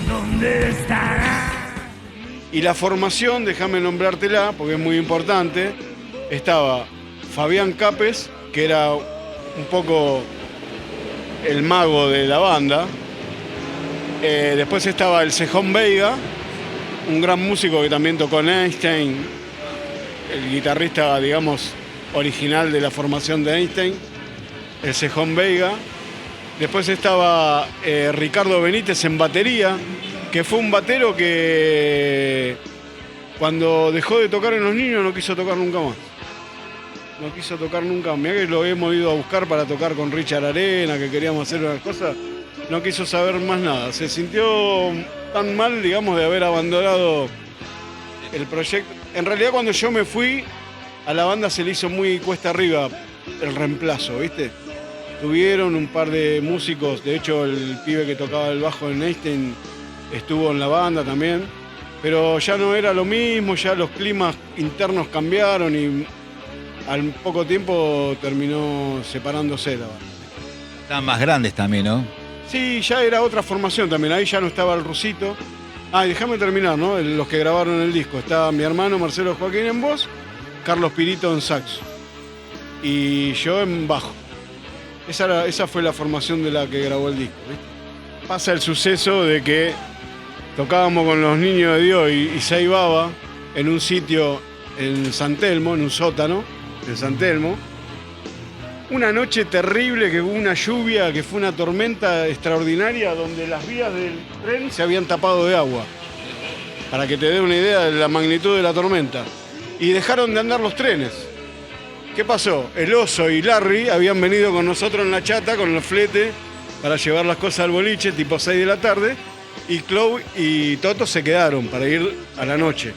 ¿Dónde estará? Y la formación, déjame nombrártela, porque es muy importante, estaba Fabián Capes, que era un poco el mago de la banda. Después estaba el Cejón Veiga, un gran músico que también tocó en Einstein, el guitarrista, digamos, original de la formación de Einstein, el Cejón Veiga. Después estaba Ricardo Benítez en batería, que fue un batero que cuando dejó de tocar en Los Niños no quiso tocar nunca más. No quiso tocar nunca. Mirá que lo hemos ido a buscar para tocar con Richard Arena, que queríamos hacer unas cosas. No quiso saber más nada. Se sintió tan mal, digamos, de haber abandonado el proyecto. En realidad, cuando yo me fui, a la banda se le hizo muy cuesta arriba el reemplazo, ¿viste? Tuvieron un par de músicos, de hecho el pibe que tocaba el bajo en Einstein estuvo en la banda también, pero ya no era lo mismo, ya los climas internos cambiaron y al poco tiempo terminó separándose la banda. Estaban más grandes también, ¿no? Sí, ya era otra formación también, ahí ya no estaba el Rusito. Ah, y déjame terminar, ¿no? Los que grabaron el disco. Estaba mi hermano Marcelo Joaquín en voz, Carlos Pirito en saxo y yo en bajo. Esa fue la formación de la que grabó el disco, ¿viste? Pasa el suceso de que tocábamos con Los Niños de Dios y Sei Baba en un sitio en San Telmo, en un sótano de San Telmo. Una noche terrible, que hubo una lluvia, que fue una tormenta extraordinaria, donde las vías del tren se habían tapado de agua. para que te dé una idea de la magnitud de la tormenta. Y dejaron de andar los trenes. ¿Qué pasó? El Oso y Larry habían venido con nosotros en la chata, con el flete, para llevar las cosas al boliche, tipo 6 de la tarde, y Chloe y Toto se quedaron para ir a la noche.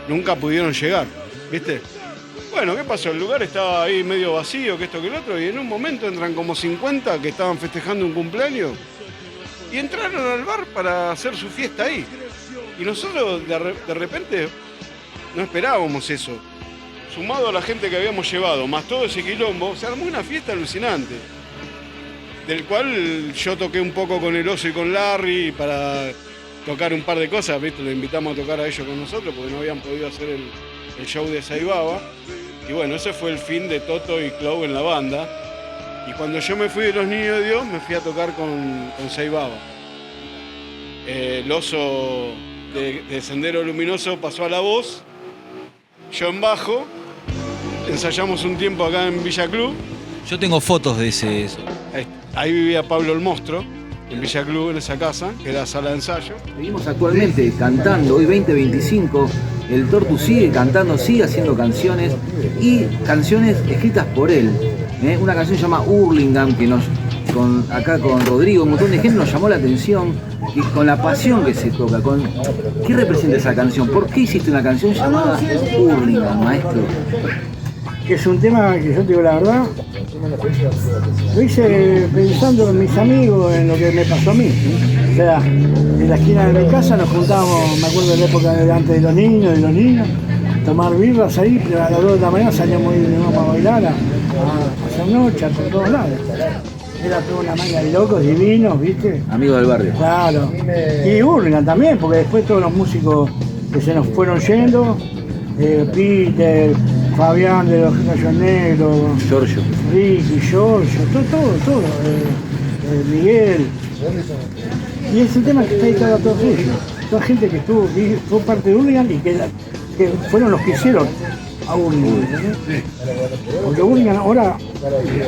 Nunca pudieron llegar, ¿viste? Bueno, ¿qué pasó? El lugar estaba ahí medio vacío, que esto, que el otro, y en un momento entran como 50 que estaban festejando un cumpleaños, y entraron al bar para hacer su fiesta ahí. Y nosotros de repente no esperábamos eso. Sumado a la gente que habíamos llevado, más todo ese quilombo, se armó una fiesta alucinante. Del cual yo toqué un poco con el Oso y con Larry para tocar un par de cosas, ¿viste? Le invitamos a tocar a ellos con nosotros porque no habían podido hacer el show de Saibaba. Y bueno, ese fue el fin de Toto y Chloe en la banda. Y cuando yo me fui de Los Niños de Dios, me fui a tocar con Saibaba. El Oso de Sendero Luminoso pasó a la voz, yo en bajo, ensayamos un tiempo acá en Villa Club. Yo tengo fotos de ese. Ahí vivía Pablo el Monstruo, en Villa Club, en esa casa, que era sala de ensayo. Seguimos actualmente cantando, hoy 2025, el Tortu sigue cantando, sigue haciendo canciones y canciones escritas por él. Una canción se llama Hurlingham, que acá con Rodrigo, un montón de gente nos llamó la atención, y con la pasión que se toca, ¿qué representa esa canción? ¿Por qué hiciste una canción llamada Hurlingham, maestro? Que es un tema que yo te digo la verdad, lo hice pensando en mis amigos, en lo que me pasó a mí. O sea, en la esquina de mi casa nos juntábamos, me acuerdo de la época de antes de los niños, tomar birras ahí, pero a las 2 de la mañana salíamos y íbamos a bailar, a hacer noche, por todos lados. Era toda una manga de locos divinos, ¿viste? Amigos del barrio. Claro. Y Hurlingham también, porque después todos los músicos que se nos fueron yendo, Peter, Fabián de los Rayos Negros, Giorgio, Ricky, Giorgio, todo, Miguel. Y es un tema que está dedicado a todos ellos. Toda gente que fue parte de Hurlingham y que fueron los que hicieron a Hurlingham. Porque Hurlingham ahora,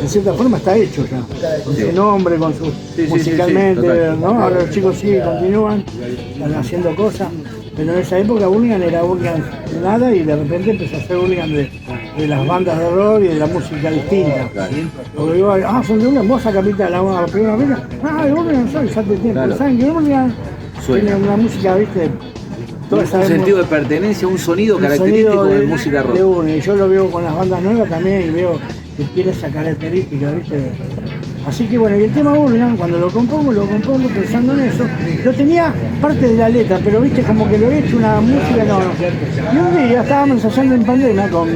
de cierta forma, está hecho ya. Con su nombre, con su musicalmente, ¿no? Ahora los chicos continúan, están haciendo cosas. Pero en esa época Hurlingham era Hurlingham de nada y de repente empezó a ser Hurlingham de las bandas de rock y de la música distinta. Porque digo, son de Hurlingham, vos a Capital, la primera vez, de Hurlingham soy, ya te tiempo. Claro. ¿Saben que Hurlingham tiene una música, viste? Un sentido de pertenencia, un sonido característico de música rock. De Hurlingham, yo lo veo con las bandas nuevas también y veo que tiene esa característica, viste. Así que bueno, y el tema Hurlingham, cuando lo compongo pensando en eso. Yo tenía parte de la letra, pero viste como que lo he hecho una música, no. Y un día estábamos ensayando en pandemia con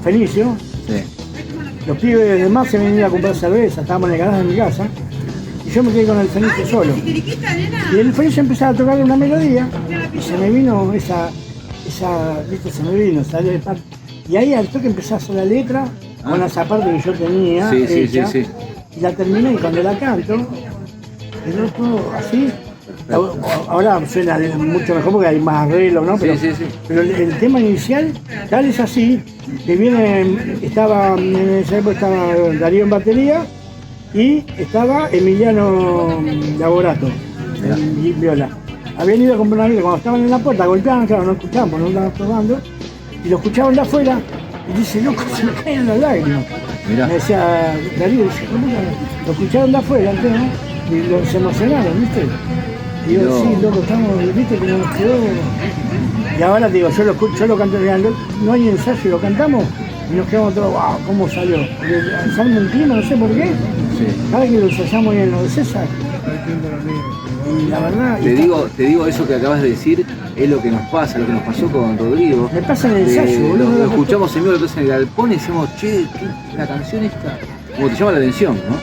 Felicio. Sí. Los pibes de más se venían a comprar cerveza, estábamos en el garaje de mi casa. Y yo me quedé con el Felicio solo. Y el Felicio empezaba a tocar una melodía y se me vino esa viste, salió de parte. Y ahí al toque empecé a hacer la letra con esa parte que yo tenía hecha. Sí. Y la terminé y cuando la canto, quedó todo así. Ahora suena mucho mejor porque hay más arreglos, ¿no? Pero, pero el tema inicial, tal es así, que en esa época estaba Darío en batería y estaba Emiliano Laborato en viola. Habían ido a comprar una viola, cuando estaban en la puerta golpeaban, claro, no escuchábamos, no estaban tocando, y lo escuchaban de afuera y dice, loco, se me caen las lágrimas. Mirá. Me decía Darío, lo escucharon de afuera, ¿no? Y se emocionaron, ¿viste? Y yo, sí, loco, estamos, ¿viste? Que nos quedó. Y ahora digo, yo lo canto, no hay ensayo y lo cantamos y nos quedamos todos, wow, ¿cómo salió? Sale un clima, no sé por qué. Cada vez que lo ensayamos en lo de César. Y la verdad. Te digo eso que acabas de decir, es lo que nos pasa, lo que nos pasó con Rodrigo. Me pasa en el ensayo, boludo. Lo escuchamos en vivo, entonces en el galpón y decimos, che, la canción esta, como te llama la atención, ¿no?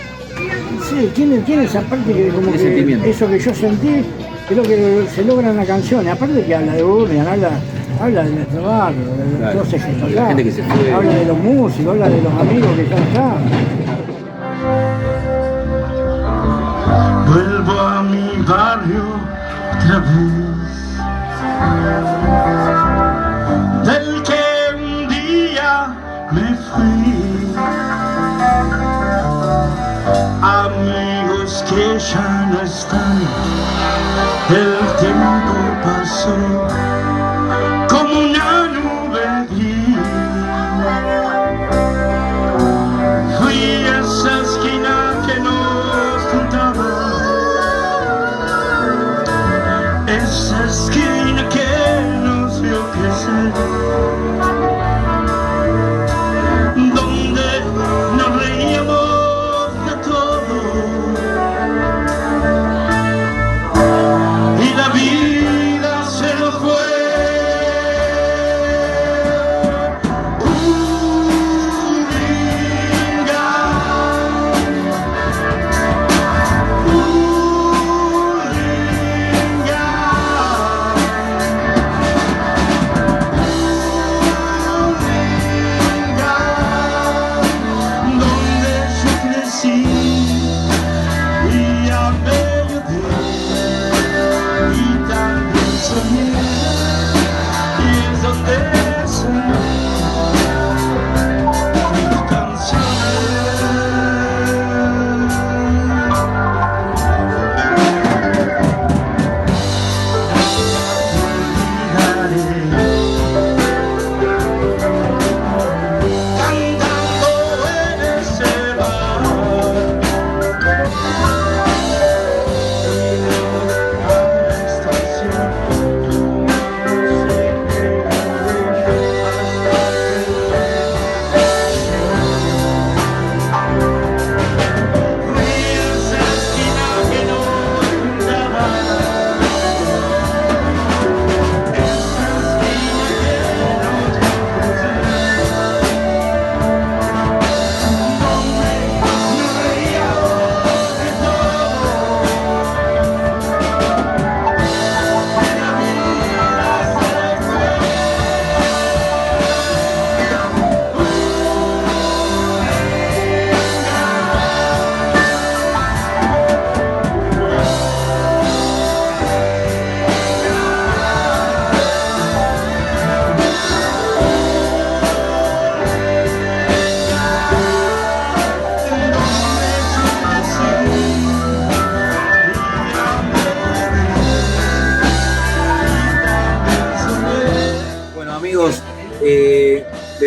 Sí, tiene esa parte que como que eso que yo sentí, es lo que se logra en la canción. Y aparte que habla de Hurlingham, habla de nuestro barrio, de los ejemplos, la gente que se fue. Habla de los músicos, habla de los amigos que ya están. Vuelvo a mi barrio otra vez, del que un día me fui. Amigos que ya no están, el tiempo pasó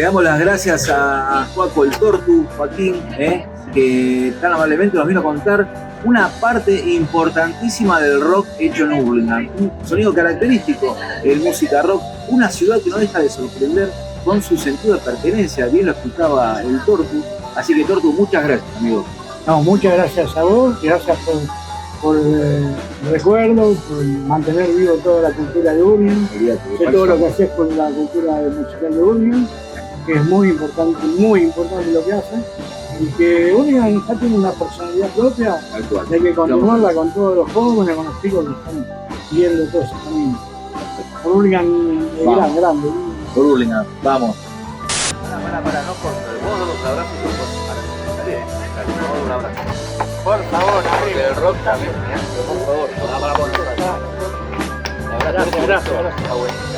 Le damos las gracias a Joaco el Tortu, Joaquín, que tan amablemente nos vino a contar una parte importantísima del rock hecho en Hurlingham. Un sonido característico del música rock, una ciudad que no deja de sorprender con su sentido de pertenencia. Bien lo explicaba el Tortu. Así que, Tortu, muchas gracias, amigo. No, muchas gracias a vos, gracias por el recuerdo, por mantener vivo toda la cultura de Hurlingham. Sé todo lo que haces con la cultura musical de Hurlingham, que es muy importante lo que hacen. Y que Hurlingham ya tiene una personalidad propia, hay que continuarla con todos los jóvenes, con los chicos que están siguiendo todo ese camino. Por Hurlingham es grande. Por Hurlingham, vamos. Para, no cortar. Vos dos un abrazo y vos un abrazo. Por favor, Porque el rock también, por favor. Gracias. Está bueno.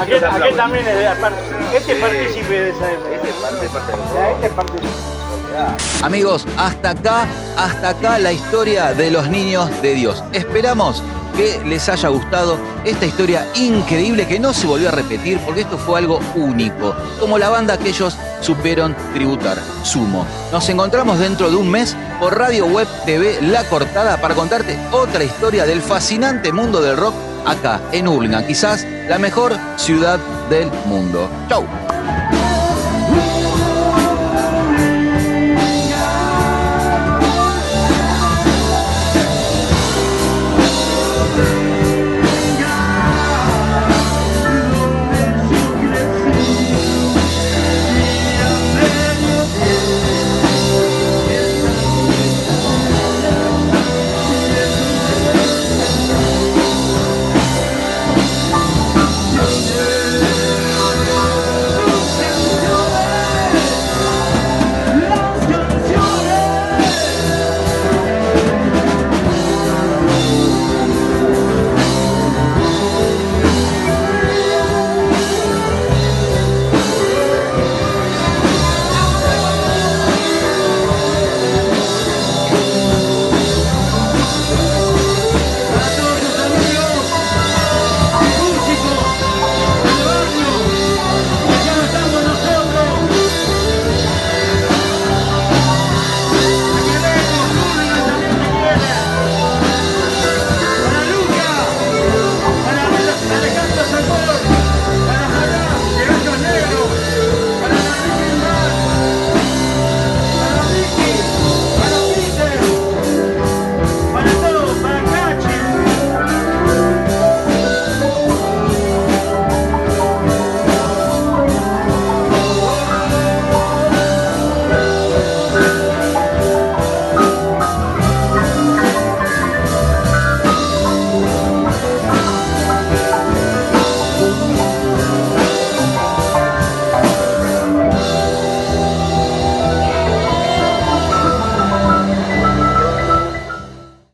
Aquel también es de la parte. Este participe de esa época. Este participe. Amigos, hasta acá la historia de los niños de Dios. Esperamos que les haya gustado esta historia increíble que no se volvió a repetir porque esto fue algo único, como la banda que ellos supieron tributar, Sumo. Nos encontramos dentro de un mes por Radio Web TV La Cortada para contarte otra historia del fascinante mundo del rock acá en Hurlingham, quizás la mejor ciudad del mundo. ¡Chau!